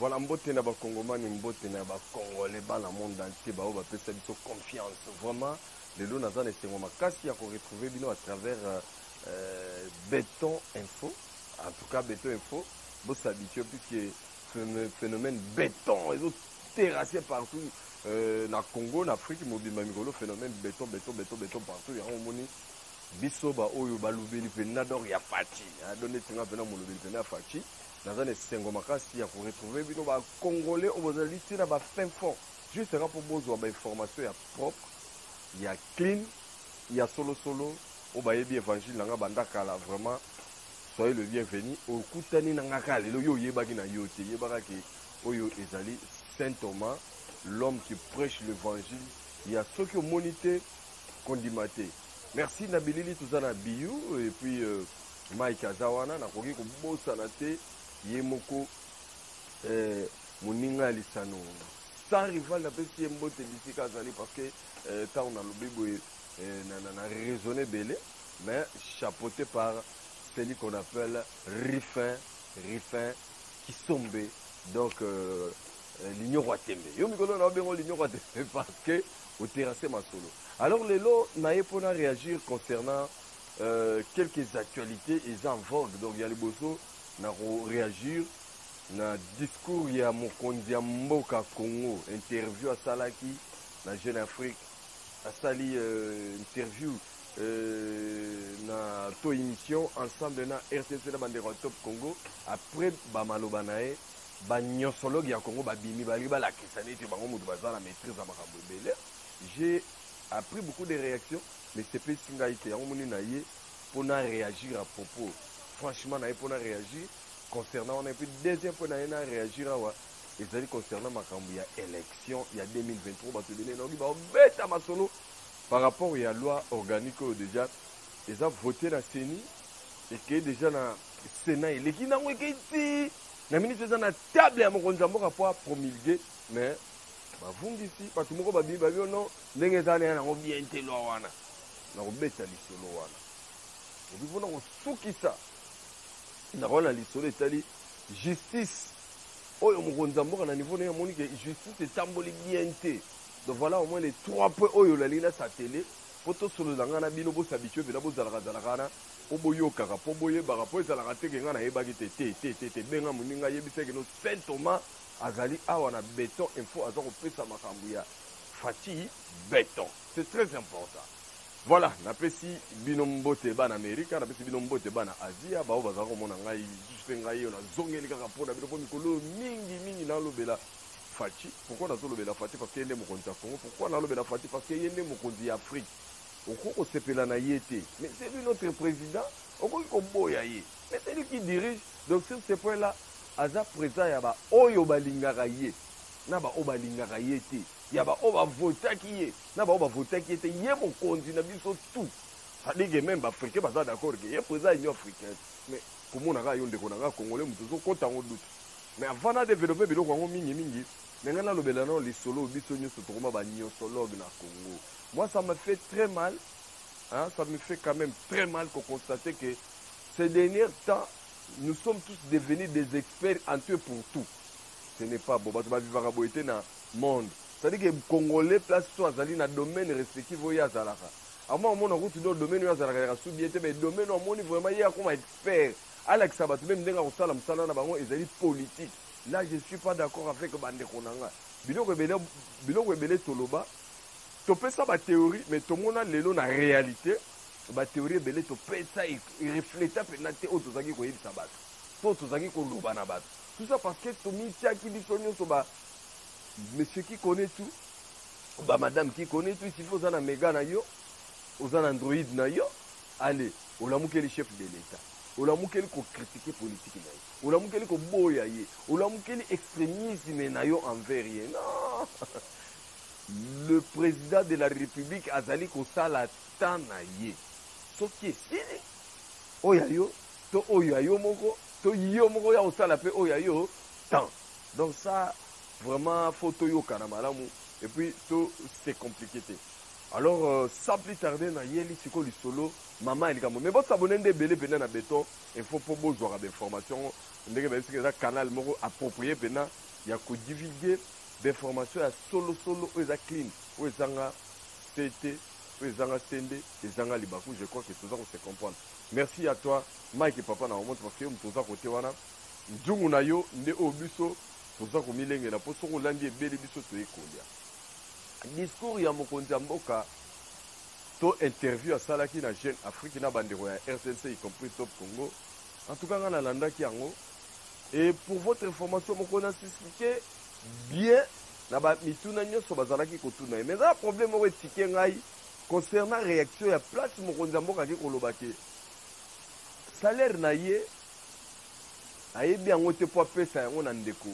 Voilà, mbote na ba Congomani, mbote na ba Congolais, ba la monde entier, ba ba pesa biso confiance. Vraiment, les lots nazan et c'est makasi à retrouver bino à travers Béton Info. En tout cas, Béton Info, vous s'habituez puisque phénomène béton, les autres terrassés partout. Na Congo, en Afrique, mobile mamigolo, phénomène béton partout. Il y a un moni bisoba oyo balubeli penador ya fati. Donné tinga pena molubeli pena fati. Dans un essengo makasi à retrouver bino ba Congolais au bozali tina ba fin fond. Juste pour besoin ba information ya propre, il y a clean, il y a solo au ba yebi évangile nga bandaka là vraiment. Soyez le bienvenu au kutani nanga kale lo yo yebaki na yote yebaka ke oyo ezali Saint Thomas, l'homme qui prêche l'évangile. Il y a ceux qui ont monité condimaté. Merci Nabilili Tuzana Biyu et puis Mike Azawana na koki ko bossa na te yemoko moninga lisano. Sans rival na pesi mbote bisika azali parce que ta on a le bébé na raisonné belé mais chapeauté par celui qu'on appelle Rifin Kisombe, donc l'Union Watembe. Yo mikolo na bengo l'Union Watembe parce que au terrassé ma solo. Alors les lots n'aient pas à réagir concernant quelques actualités et en vogue. Donc il y a les bosso n'a réagir na discours il y a Mokonzi Mboka Congo interview à Salaki na Jeune Afrique à Sali interview na to émission ensemble na RTC na bandera Top Congo après ba maloba nae ba nyosologue ya Congo ba bimi ba liba la kisane te bango mutu baza la maîtrise ya makambo ebele. J'ai appris beaucoup de réactions mais c'est pas singa ite yango moni na ye pour na réagir à propos. Franchement na ye pour na réagir concernant on a puis deuxième fois na ye na réagir awa ezali concernant makambo ya élection ya 2023 ba te donner na ba beta masolo. Par rapport à la loi organique, déjà, ils ont voté la CENI et que déjà dans le Sénat, les qui n'ont pas été, la ministre est dans la table et à mon compte pour promulguer, mais vous ici, parce que moi, je dis non, les gens ont bien été là, on a bête à l'issolo. Et puis, on a souki ça. On a l'issolo, c'est-à-dire justice. Oh, mon compte à niveau de la justice est tamboli bien été. Donc voilà au moins les 3 points où la ligne sa télé pour tout sur le langana bino bo s'habituer de la bo zalagana oboyo kaka po boye ba rapport za la raté que ngana yeba ki te benga muninga yebise que no Saint Thomas azali awa na Béton Info azo ko pesa makambu ya fati béton. C'est très important. Voilà, na pesi bino mbote ba na Amerika, na pesi bino mbote ba na Asia, ba o baza ko mona ngai juste ngai yo na zongeli kaka po na bino po mikolo mingi na lobela Fati. Pourquoi on a tout la Fati? Parce qu'il y a des Congo. Pourquoi on a la Fati? Parce qu'il y a des Mokondi Afrique. Au cours de ce pays, mais c'est lui notre président. Au cours de mais c'est lui qui dirige. Donc sur ce point-là, Aza présent, il y a Oyo Balingaraye. Naba Obalingaraye. Il y a Oba Vota qui est. Naba Oba Vota qui est. Il y a mon continent, tout. Ça dit que même Africain, pas d'accord. Il y a présent Union africaine. Mais pour moi, on a un Congolais, on a un doute. Mais avant de développer, maintenant, les solos, moi, ça me fait très mal. Hein, ça me fait quand même très mal de constater que ces derniers temps, nous sommes tous devenus des experts en tout et pour tout. Ce n'est pas bon. Parce que vivre dans le monde. C'est-à-dire que les Congolais placent dans le domaine respectif. À moi, on a route dans le domaine où il y a mais le domaine où il vraiment comme expert. Alex Sabat, même dans le salam salana, ils ont politique. Là, je ne suis pas d'accord avec Bande Konanga. Biloko ebele toloba. Topé ça ma théorie, mais tout le monde a la réalité. Ma théorie ebele topé ça il reflète penate otozaki ko yebisa bato. To tozaki ko loba na bato. Tout ça parce que Tomi Tiaki bisonyo soba monsieur qui connaît tout, ba madame qui connaît tout, il faut ça na méga na yo, aux Android na yo. Allez, on l'a mouké le chef de l'État. On a mouké ko critiquer politique na yo. On a mouké ko boya ye. On a mouké extrémisme na yo envers ye. Non. Le président de la République azali ko sala tana ye. To ki sini. Oya yo, to oya yo moko, to yo moko ya osala pe oya yo tant. Donc ça vraiment photo yo kana malamu et puis tout c'est compliqué. Alors sans plus tarder na yeli siko li solo maman elikamo mais bon s'abonner de belé pena na béton il faut pour besoin d'informations ndenge bayebisi eza canal moko approprié mpena ya kodivulgue d'information ya solo oyo eza clean oyo ezanga tete oyo ezanga sende ezanga libaku. Je crois que toza kose comprendre. Merci à toi Mike papa na omonte parce que yo toza kote wana nzungu na yo nde oyo biso toza komilengela mpo soki olandi ebele biso toyekolia. Discours ya mokonzi ya mboka to interview asalaki na Jeune Afrique na bandeko ya RTNC y compris Top Congo. En tout cas, on a landaki yango. Et pour votre information, on a expliqué bien na ba mituna nyoso bazalaki kotuna. Mais ça problème au ticket ngai concernant réaction ya place mokonzi ya mboka ki kolobaki. Salaire na ye ayebi yango te po pesa yango na ndeko.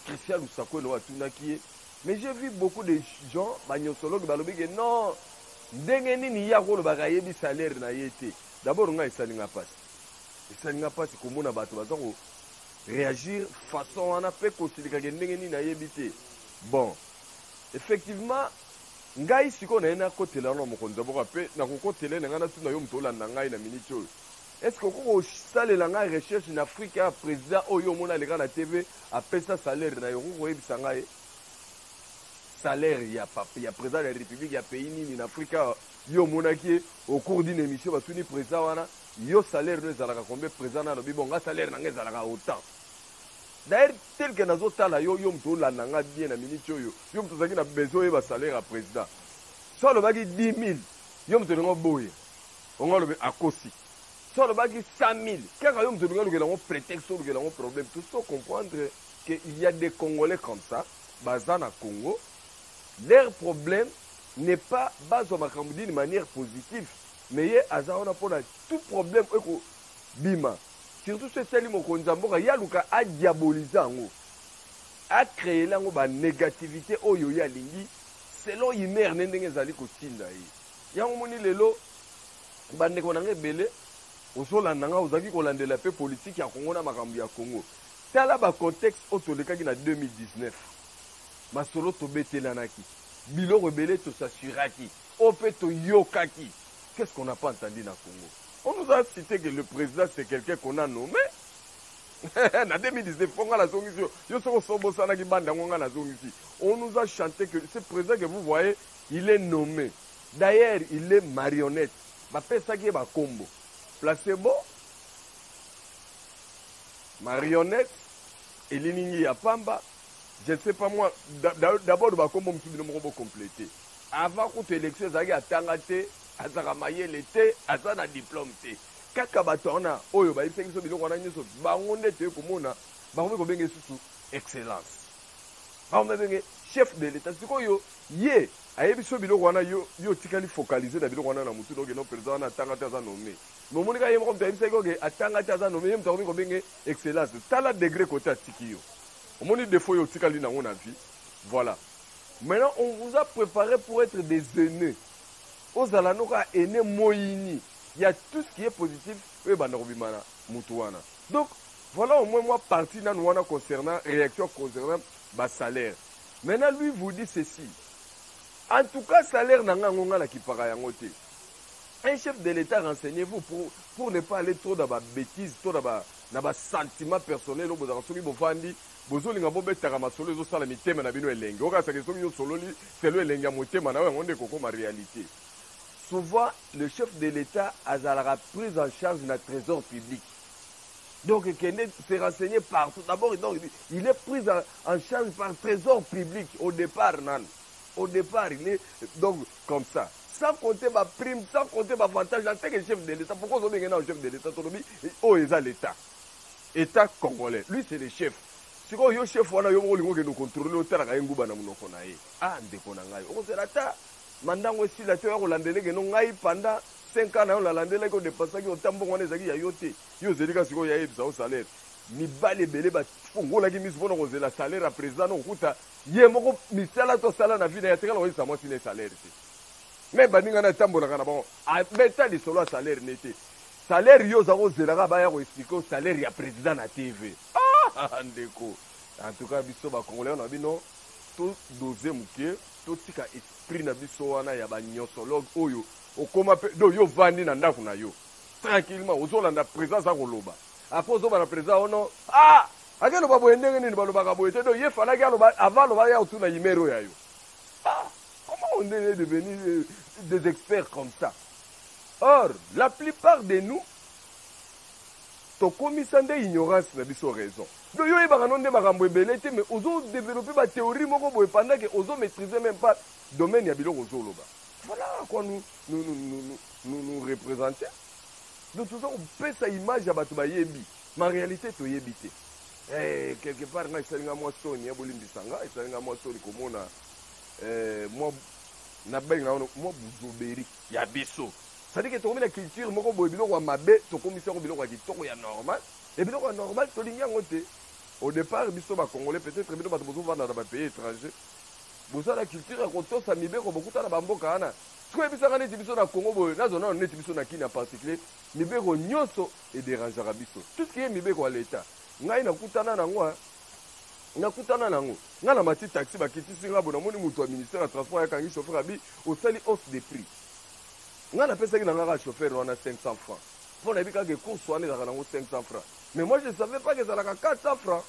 Christian Lusako no atunaki. Mais j'ai vu beaucoup de gens banyosologue balobi que non ndenge nini ya kolobaka yebi salaire na ye te. D'abord ngai salinga passe. Et ça n'a pas si comme on a battu réagir façon on a fait considérer que n'engeni na yebité. Bon, effectivement, ngai siko na ena côté là non mokonza boka pe na ko côté là ngana tuna yo mtola na ngai na minute. Est-ce que ko sale la ngai recherche en Afrique a président oyo mona le na TV a pesa salaire na yo ko yebisa ngai salaire ya papa ya président de la République ya pays ni en Afrique yo mona ki au cours d'une émission ba tuni président wana yo salaire no ezalaka combien présent na lobi bonga salaire na ngezalaka autant. D'ailleurs tel que nazo tala yo mto olanda nga bien na minute yo mto zaki na besoin ba salaire à président. So lo baki 10 000 yo mto ngo boye. Onga lobi akosi. So lo baki 100 000 kaka yo mto ngo ngela ngo prétexte ngo ngela ngo problème. Tout ça comprendre que il y a des Congolais comme ça, bazana Congo. Leur problème n'est pas basé d'une manière positive. Mais il y a tout problème bima. Surtout ce seli mokonzamboka yaluka a diaboliser ngo. A créer la ba négativité oyo ya lingi selon yimer ndenge zali ko tinda yi. Yango moni lelo bande ko nanga belé osola nanga ozaki ko landela pe politique ya Congo na makambo ya Congo. Tala ba contexte otolekaki na 2019. Masolo to betelanaki. Biloko belé to s'assuraki. Opeto yokaki. Qu'est-ce qu'on n'a pas entendu dans le Congo? On nous a cité que le président, c'est quelqu'un qu'on a nommé. En 2019, on nous a chanté que ce président que vous voyez, il est nommé. D'ailleurs, il est marionnette. Ça qui est ma combo. Placebo, marionnette, et l'Inini Yapamba. Je ne sais pas moi. D'abord, le combo me complété. Avant que l'élection, ça a été azaka mayele te azana diplôme te kaka batona oyo ba isengiso biloko na nyoso bangonde te komona bango ko benge susu excellence bango benge chef de l'état sikoyo ye ayebiso biloko wana yo tikali focaliser na biloko wana na mutu donc no président na tanga ta za nommé momoni ka yemo ko tayebisa ko ke atanga ta za nommé mta ko benge excellence tala degré côté atiki yo omoni défaut yo tikali na ngona vie. Voilà, maintenant on vous a préparé pour être des aînés. Aux alanoka ene moyini. Il y a tout ce qui est positif. Donc, voilà au moins moi partie concernant réaction concernant le salaire. Maintenant, lui vous dit ceci. En tout cas, salaire n'a pas qui paraît. Un chef de l'État, renseignez-vous pour ne pas aller trop dans la bêtise, trop dans le sentiment personnel. Bozolinga bobetaka masolo ezosala mitema na bino elenge okasa ke soki yo sololi selo elenge motema na we ngonde koko ma réalité. Souvent le chef de l'État a la prise en charge de notre trésor public. Donc Kenneth s'est renseigné partout. D'abord il est pris en charge par le trésor public au départ nan. Au départ il est donc comme ça. Sans compter ma prime, sans compter ma avantage en tant que chef de l'État. Pourquoi on est un chef de l'État? Oh, il a l'État. État congolais. Lui c'est le chef. Si vous avez chef, vous avez contrôler le terrain. Ah, ndeko na ngai. On se rata. Mandang aussi la terre hollandais que non ngai pendant 5 ans la landela ko dépasser ko tambo ngone zaki ya yote. Yo zelika siko ya ebisa au salaire. Ni bale belé ba fongola ki misbono ko zela salaire à président no kuta. Ye moko misala to sala na vida ya tekala ko isa mo sine salaire. Mais baninga na tambo na kana bon. A beta di solo salaire nete. Salaire yo za ko zela ba ya ko expliquer salaire ya président na TV. Ndeko. En tout cas, biso ba congolais on a bino tout doser mukie, tout tika esprit na biso wana ya ba nyosologue oyo okoma pe do yo vandi na ndako na yo. Tranquillement, ozolanda présence a koloba. après ozobana président ono ah ake loba boye ndenge nini balobaka boye te donc ye falaki aloba avant loba ya otuna yimero ya yo. Ah, comment on est devenu des experts comme ça? Or la plupart de nous tokomisa nde ignorance na biso raison. Donc yo yebaka no nde makambo ebele te mais ozo développer ba théorie moko boye pendant que ozo maîtriser même pas domaine ya biloko ozoloba. Voilà à quoi nous représenter. Donc tout ça on peut sa image à bato ba yebi. Ma réalité to yebité. Eh quelque part nga isalinga moi soni ya bolimbisanga isalinga moi soni komona moi na benga ono moi buzoberi ya biso. C'est-à-dire que tu as une culture, tu as une normal. Et bien, normal, tu as au départ, les Congolais, peut-être que tu as besoin dans un pays étranger. Vous avez la culture, tu as mis beaucoup de bamboka. Si tu as mis au Congo, tu as mis en particulier, tu as mis et dérange tout ce qui est mis à l'État. Tu as na mati taxi ba kiti singa bona moni mutu wa ministère ya transport ya kangi chauffeur abi au sali hausse des prix. Nga na pesa ki na nga chauffeur wana 500 francs. Pour na bika ke course wana za kanango 500 francs. Mais moi je savais pas que ça la 400 francs.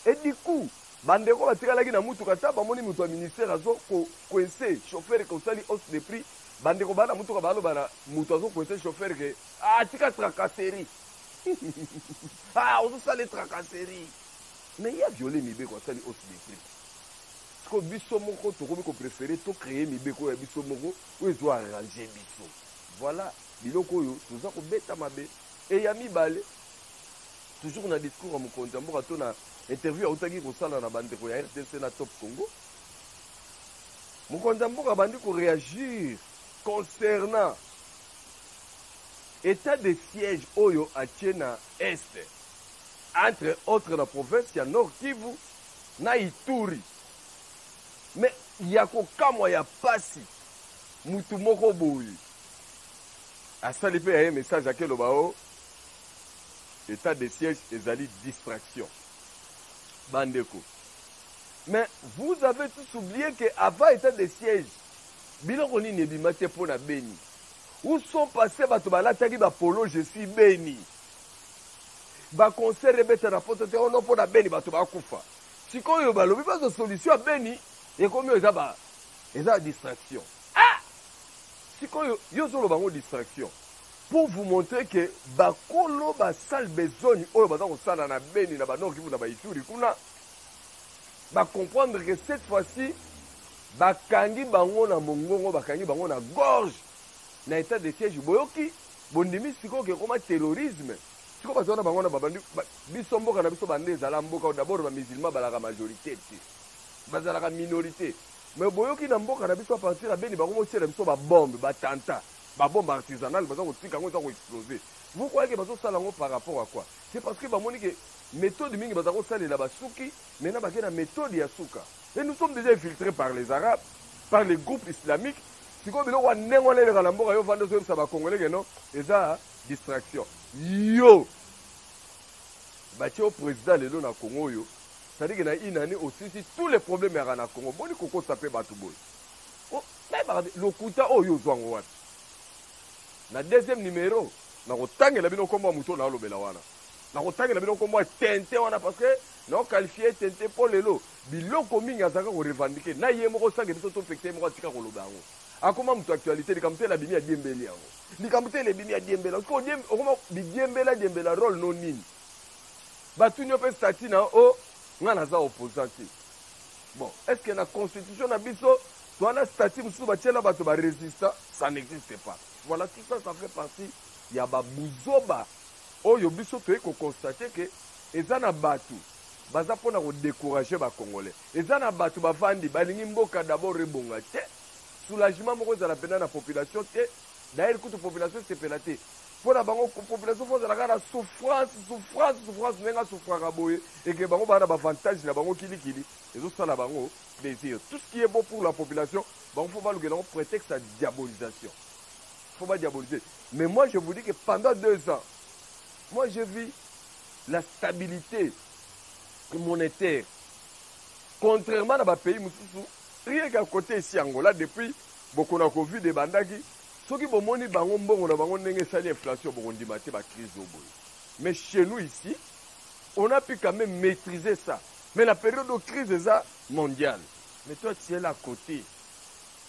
Et du coup, bandeko batika laki na mutu kata ba moni mutu wa ministère azo ko coincer chauffeur ko sali hausse des prix. Bandeko bana mutu ka balo bana mutu azo coincer chauffeur ke ah tika tracasserie. Ah, on ça les tracasseries. Mais il y a violé Mibé quoi, ça les hausse des prix. Parce que biso moko to komi ko préférer to créer Mibé ko ya biso moko ou ils doivent arranger biso. Voilà, biloko yo tout ça ko beta mabe et ya mibale toujours na discours à mon compte moko to na interview autaki ko sala na bande ko ya RTC na Top Congo. Mon compte moko bandi ko réagir concernant état de siège oyo a Tchena Est. Entre autres la province, il y a Nord Kivu, na Ituri. Mais il y a kokamwa ya pasi, mutu moko boyi. A ça il y a un message à quel bao, état de siège ezali distraction. Bandeko. Mais vous avez tous oublié qu'avant état de siège, biloko ni nebimate pour na Beni. Où sont passés bato balataki ba polo je suis Beni. Ba concert rebeta na poto te ono po na Beni bato bakufa. Sikoyo balobi ba solution a Beni et comme eza distraction. Ah! Sikoyo yo solo bango distraction. Pour vous montrer que ba kolo ba sal besoin oyo baza ko sala na Beni na ba Nord Kivu na ba Ituri kuna ba comprendre que cette fois-ci ba kangi bango na mongongo ba kangi bango na gorge. Na état de siège boyoki bondimi siko ke koma terrorisme siko bazona bango na babandi biso mboka na biso bande ezala mboka d'abord ba musulman balaka majorité ti bazalaka minorité mais boyoki na mboka na biso à partir ya Beni bango motiela biso ba bombe ba tanta ba bombe artisanale baza kotika ngo za ko exploser. Vous croyez que bazo sala ngo par rapport à quoi? C'est parce que ba moni que méthode mingi baza ko salela ba suki maintenant ba kena méthode ya suka. Et nous sommes déjà infiltrés par les arabes, par les groupes islamiques. Si vous avez un négo de la mort, vous avez un Congolais, non? Et ça, distraction. Yo! Bâti au président de la Congo, c'est-à-dire qu'il y a une année aussi, si tous les problèmes sont dans le Congo, bon, il faut taper Batouboy. Le Kouta, oh, yo, Zouang, what? Le deuxième numéro, na rotangue la bino kombo muto na lobela wana. Na rotangue la bino kombo tente wana parce que na qualifié tente pour lelo. Biloko mingi azaka ko revendiquer. Na yemo ko sanga biso to fekte mo tika ko lobango. Akoma mutu actualité likamte la bimi ya Diembele yango. Likamte le bimi ya Diembele. Ko Diembele okoma bi Diembele rôle non nini. Batu nyo pe statut na o ngana za opposant. Bon, est-ce que la constitution na biso to na statut musu ba tshela bato ba résistant, ça n'existe pas. Voilà, tout ça, ça fait partie. Il y a Babouzoba. Oh, yo biso to ko constater que ezana batu baza pona ko décourager ba Congolais. Ezana batu bavandi balingi mboka d'abord rebonga te. Soulagement moko za la pena na population te. D'ailleurs toute population c'est penaté. Pour la bango population faut la souffrance nenga souffrara boye et que bango ba na avantage na bango kili. Ezo sala bango plaisir. Tout ce qui est bon pour la population, bango faut pas le gagner prétexte à diabolisation. Faut pas diaboliser. Mais moi, je vous dis que pendant 2 ans, moi, j'ai vu la stabilité monétaire. Contrairement à ma pays, rien qu'à côté ici, Angola, depuis beaucoup de Covid des bandagi, ceux qui ont moni bango mbongo na bango nenge sali inflation bongo ndimate ba crise au boy. Mais chez nous ici, on a pu quand même maîtriser ça. Mais la période de crise est ça mondiale. Mais toi, tu es là à côté.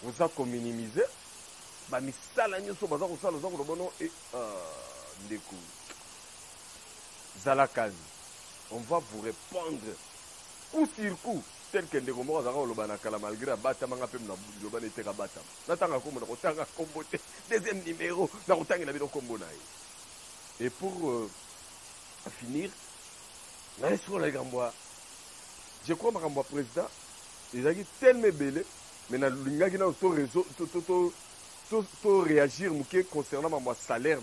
Vous avez minimisé. Bah, mais ça, là, nous sommes et Ndeko. Zalakazi. On va vous répondre coup sur coup. Tel que Ndeko Moro Zara Olobanakala, malgré Abatam, Loban était Abatam. Natanga Kombo, Rotanga Kombo, deuxième numéro, Narotang la Bido Kombo. Et pour finir, je crois que mon président, il a dit tellement belé, mais il a dit tout réagir concernant mon salaire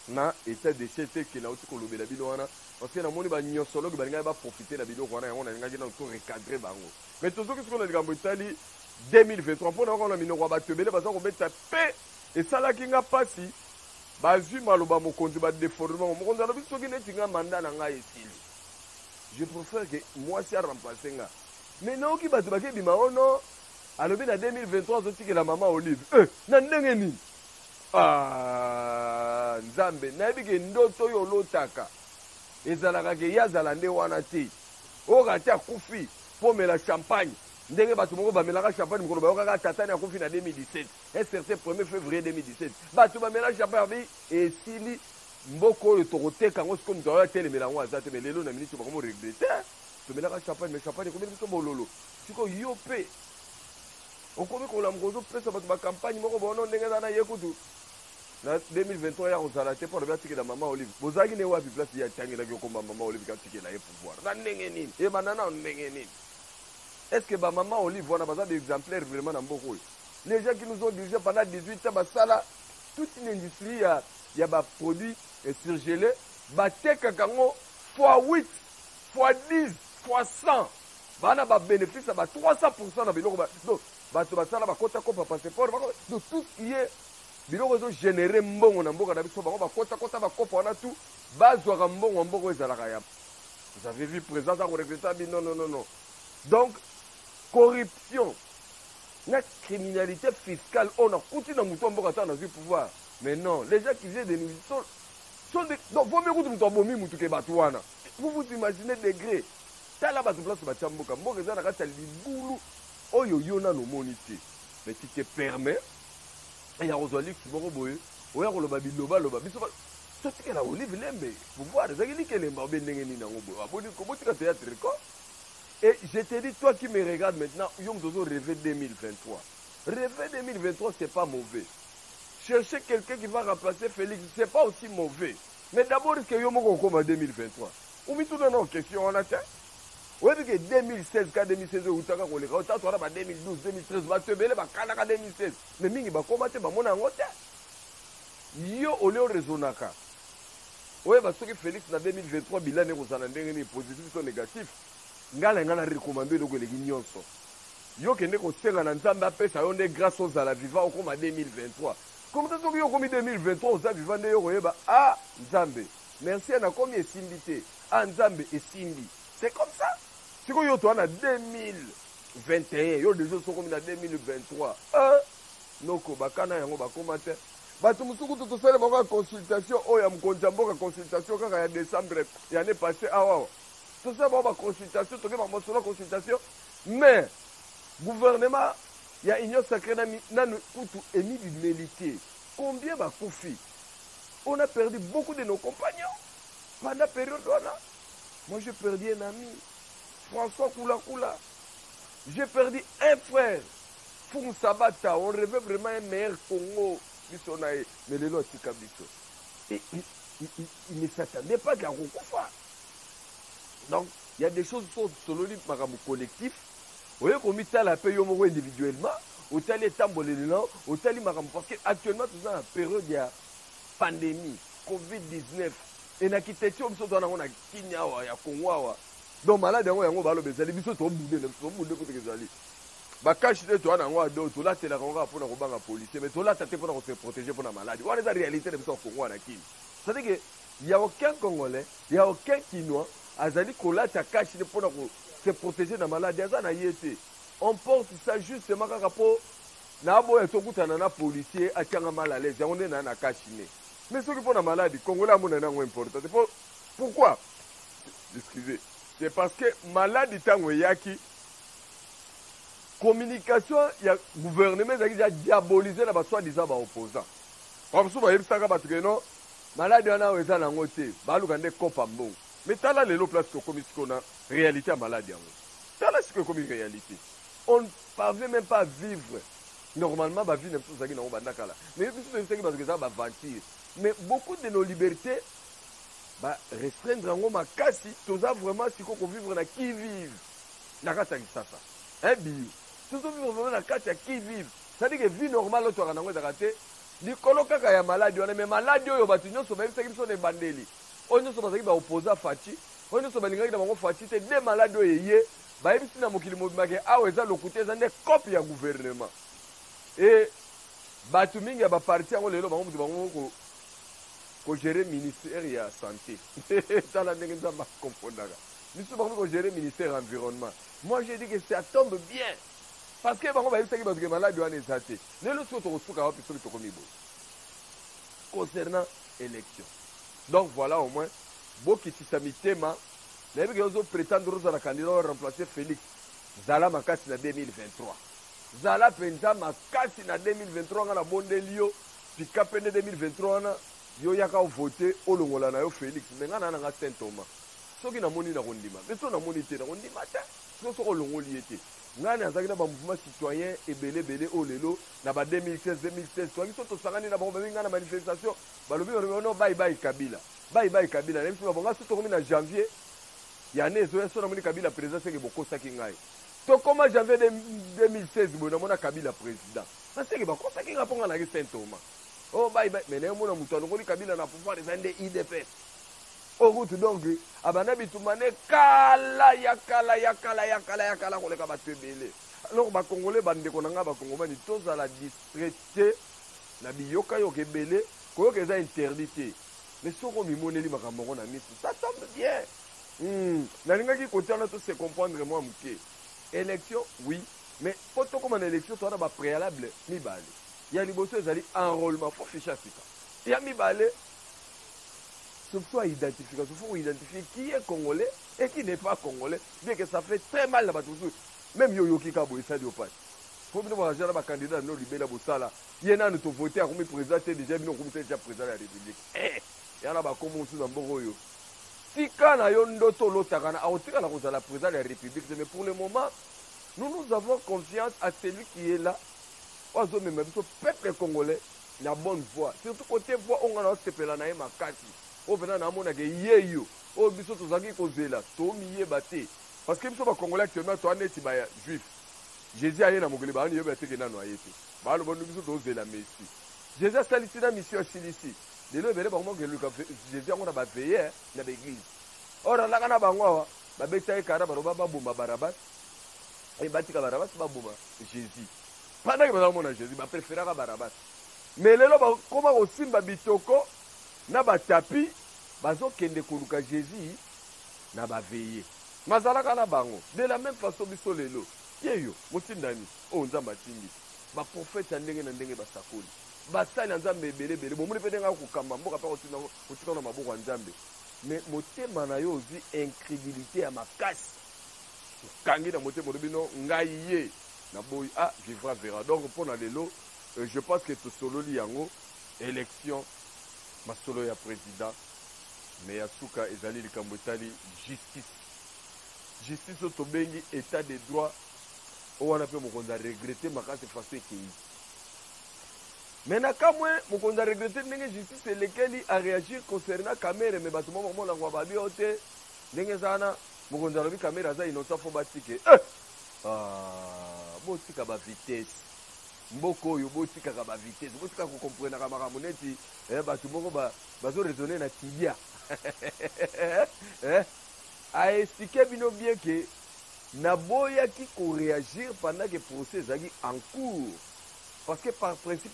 na état de chete que na otiko lobela bino wana parce que na moni ba nyosolo ba linga ba profiter na bino wana on a linga na to recadrer bango mais tout ce que on a digambo itali 2023 pour na on a mino kwa ba tebele ba za ko beta pe et ça là ki nga pasi ba zu maloba mokonzi ba déformement mokonzi na biso ki neti nga mandat na nga esili je préfère que moi si a remplacer nga mais non ki ba ke bima ono alobi na 2023 zo tiki la maman Olive na ndenge ni Nzambe nayebi ke ndoto oyo olotaka ezalaka ke yazala nde wana te okati akufi pomela champagne ndenge bato moko bamelaka champagne mokolo bayokaka tatani akufi na 2017 un certain 1er février 2017 bato bamela champagne abi esili mboka oyo tokoteka yango sikoyo moto ayo atelemela yango aza te me lelo na miniti bakomo regrete tomelaka champagne me champagne ekomeli biso bololo sikoyo yo mpe okomi kolamuka ozopesa bato bakampagne moko bono ndenge eza na ye kutu na 2023 ya kozala te mpo na biatikela mama Olive bozalaki ne wapi place ya tangelaki okomba mama Olive katikela ye pouvoir na ndenge nini ebanda na ndenge nini est-ce que ba mama Olive wana baza d'exemplaire vraiment na mboka oyo les gens qui nous ont dirigé pendant 18 ans basala toute une industrie ya ba produits surgelés batekaka ngo x8 x10 x100 bana ba bénéfice ba 300% na biloko donc bato basala bakota kopa passeport donc tout ce qui est biloko ezo généré mbongo na mboka na biso bango bakota bakopa wana tu bazwaka mbongo mbongo ezalaka ya vous avez vu présence à regretter non donc corruption na criminalité fiscale on a continué na muto mboka ta na zu pouvoir mais non les gens qui viennent de nous sont des donc vaut mieux que muto abomi mutu ke bato wana vous imaginez degré tala bato place ba chamboka mboka eza na kati ya libulu oyo yo na no monité mais tu te permets et ya kozwali moko boye oya koloba biloba biso totikela Olive Lembe pouvoir ezalaki kelemba obe ndenge nini yango boye aboni kobotika théâtre quoi et je te dis toi qui me regarde maintenant yo mozozo rêver 2023 rêver 2023 c'est pas mauvais chercher quelqu'un qui va remplacer Félix c'est pas aussi mauvais mais d'abord est-ce que yo moko okoma 2023 omituna na question wana te oyebi ke 2016 ka 2016 outaka koleka otatu wana ba 2012 2013 bato ebele bakanaka 2016 me mingi bakoma te bamona yango te yo oleo rezonaka oyeba soki Félix na 2023 bilane ekozala ndenge nini positif to négatif ngala nga na rekomande eloko eleki nyonso yo kende kosenga na nzambe apesa yo nde grâce ozala vivant okoma 2023 komi te soki yo okomi 2023 oza vivant nde yo koyeba nzambe merci nakomi esimbi te nzambe esimbi c'est comme ça siko yo toa na 2021 yo déjà sokomi na 2023 noko bakana yango bakoma te bato mosuku tosala bango ya consultation oyo ya mokonzi ya mboka consultation kaka ya décembre ya année passé awa tosala bango baconsultation tokeba mosolo consultation mais gouvernement ya union sacrée nanu kutu emi bimélité combien bakufi on a perdu beaucoup de nos compagnons pendant période wana moi j'ai perdu un ami François Koula. J'ai perdu un frère. Foun Sabata. On rêvait vraiment un meilleur Congo. Mais le lot est Bisso. Et il ne s'attendait pas qu'à Rokofa. Donc, il y a des choses qui sont selon lui collectif. Vous voyez qu'on met la paix individuellement. Au tali tambolé au tali maram. Parce qu'actuellement, nous sommes en période de pandémie, Covid-19. Et l'architecture, nous sommes en Kenya, à Congo. Donc malade yango balo bezali biso to munde ko tekezali ba cache de to ana ngo ado to la tela ngo apona ko banga policier mais to la tate pona ko se protéger pona maladie wana za réalité de biso ko na kini c'est à dire que il y a aucun congolais il y a aucun kinois azali ko la ta cache de pona ko se protéger na maladie za na yete on porte ça justement kaka po na boya to kutana na policier atianga mal à l'aise yango na cache ne Mais ceux qui font la maladie, Congolais, mon est important. Pourquoi? Excusez. C'est parce que maladie, tango yaki, communication, il y a gouvernement qui a diabolisé la soi-disant opposant. Comme ça, il y a des gens maladie, on a des gens qui ont des copains. Mais tu as les places qu'on a réalité à maladie. Tu as ce comme réalité. On ne parvient même pas à vivre. Normalement, la vie n'est pas ça. Mais beaucoup de nos libertés, restreindre en ma casse, tu as vraiment si qu'on vivre dans qui vive. La carte ça. Un bio. Tu as vivre vraiment dans carte qui vive. C'est-à-dire que vie normale, tu as raté. Ni koloka ya maladie, mais maladie, yo batinyo so même qui sont des bandeli. On ne se passe pas opposé à Fati. On ne se passe pas dans Fati. C'est des malades yé. Bah ici na mokili mobimake aweza lokuté za ne copie ya gouvernement. Et batu mingi ba parti ngo lelo bango bango ko gérer ministère ya santé. Ça la ndenge za ma confondaka. Biso bango ko gérer ministère environnement. Moi j'ai dit que ça tombe bien. Parce que bango ba ici ki malade wana ezate. Lelo so to suka wa piso to komibo. Concernant élection. Donc voilà au moins Bokiti Samitema. Vous avez prétendre à la candidat à remplacer Félix. Zala Makasi na 2023. Zala Penza Makasi na 2023 on a bondé Lio. Puis Kapene 2023 yo yaka voté au Longola na yo Félix. Mais ngana na Saint Thomas. Soki na moni na rondima. Mais so na moni te na rondima ta. So ko Longoli était. Ngana azaki na ba mouvement citoyen et belé au lelo na ba 2016 toi qui sont au sangani na ba ngana manifestation. Ba lobi no bye bye Kabila. Bye bye Kabila. Même si ba bonga so en janvier. Il y a des gens qui ont dit Kabila président, c'est beaucoup ça qui ngaï. Donc comment janvier 2016, on a Kabila président. C'est que beaucoup ça qui répond à la Saint Thomas. Oh bye bye, mais on a mouton, Kabila n'a pouvoir des IDP. Au route donc, abanabi tout mané kala on les cabatte belé. Alors ba Congolais bande konanga ba Congolais ni tous à la distraité na biyoka yo ke belé, ko yo za interdité. Mais ce qu'on mimoneli makambo na misu, ça tombe bien. Qui continue à se comprendre moi muké. Élection, oui, mais quand on comme une élection, tu as un préalable, mi balé. Il y a les bosses, ils allaient enrôlement, faut ficher ça. Il y a mi balé, il faut identifier qui est congolais et qui n'est pas congolais, bien que ça fait très mal là-bas. Même Yoyo Kikabo, ça dit au pas. Faut bien voir un candidat non libéré Bossala. Il y en a nous voté à comme président déjà, nous comme déjà président de la République. Il y en a pas comme on dans Boroyo. Si quand on a un autre la président de la République, mais pour le moment, nous avons confiance à celui qui est là. On a même le peuple congolais, la bonne voix. Surtout côté voix, on a un sepela na makati. On venait na mona ke yeyo. On biso to zaki kozela, to miye bate. Parce que biso ba congolais actuellement to aneti ba juif. Jésus aye na mokili ba ni yo bate ke na no ayete. Ba lo bonu biso to zela Messi. Jésus salisina mission silisi. Les gens ont dit que Jésus a veillé dans l'église. Or, là, on a Jésus. Pendant que Jésus, je préfère Barabas. Mais les gens, comment aussi Babitoko, na batapi, bazo kende koluka Jésus, na veillé. Mazalaka na bango. De la même façon, biso lelo. Yeyo, motindani, o nzamba tindi. Ba prophète ndenge na ndenge basakoli. Basali nzambe ebele bele bomuli pe denga kokamba mboka pa kotina kotika na maboko nzambe mais motema na yo ozwi incrédulité ya makasi kangi na motema bino ngai ye na boy vivra verra donc pour na lelo je pense que tosololi yango élection masolo ya président mais ya suka ezali likambo etali justice oyo tobengi état de droit oyo wana mpe mokonzi aregrete makasi faso ekei. Maintenant, quand moi, je regrette que la justice est laquelle a réagi concernant la caméra, mais je suis dit que la caméra est innocent, il faut battre. Botika ba vitesse. Mboko yo botika ka ba vitesse. Botika ko comprendre ka maramoneti, batu moko bazo raisonner na tibia. A expliqué bien que naboya qui ko réagir pendant que le procès est en cours. Parce que par principe,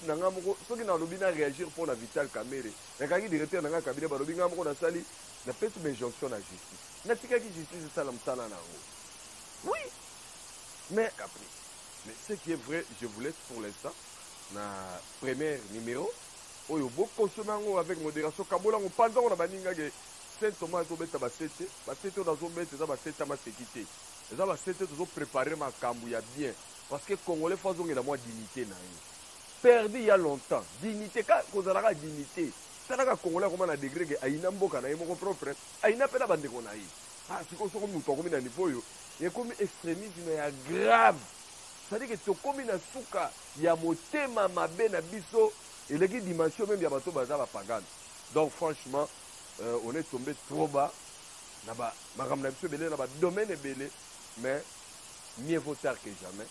ceux qui n'ont pas réagir pour la vitale caméra, les gens qui directeur dans la cabinet, ils ont sali, la peut une injonction à la justice. N'a-t-il pas justice ça oui, mais ce qui est vrai, je vous laisse pour l'instant. Na premier numéro, oyo bo consommer yango avec modération kabola ngo panza ngo na baninga ke Saint Thomas to beta basete to zo beta za basete ma sécurité za basete to zo préparer makambu ya bien parce que congolais faut zonga la moi dignité na yo perdu il y a longtemps dignité ka kozalaka dignité talaka congolais comme na degré ke aina mboka na yemo propre aina pena bande ko na yi ah siko soko mutu ko na niveau yo et comme extrémisme ya grave c'est-à-dire que tokomi na suka ya motema mabe na biso et les dimensions même ya bato baza ba pagane. Donc franchement on est tombé trop bas na ba makambo na biso belé na ba domaine belé mais mieux vaut tard que jamais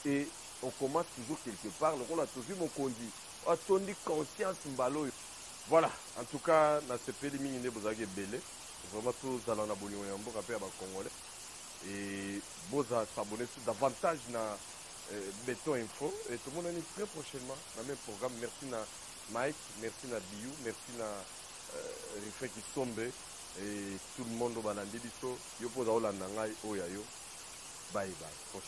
et on commence toujours quelque part on a toujours mon conduit on dit conscience mbalo. Voilà, en tout cas na sepeli mingi ne bozaki belé vraiment tous allons na bolingo ya mboka pe ba congolais et boza s'abonner davantage na Béton Info et tout le monde est très prochainement dans le même programme. Merci na Mike, merci na Biou, merci na Rifé qui tombe et tout le monde au Banandi Biso. Yo posa Olanda ngai oyayo. Bye bye.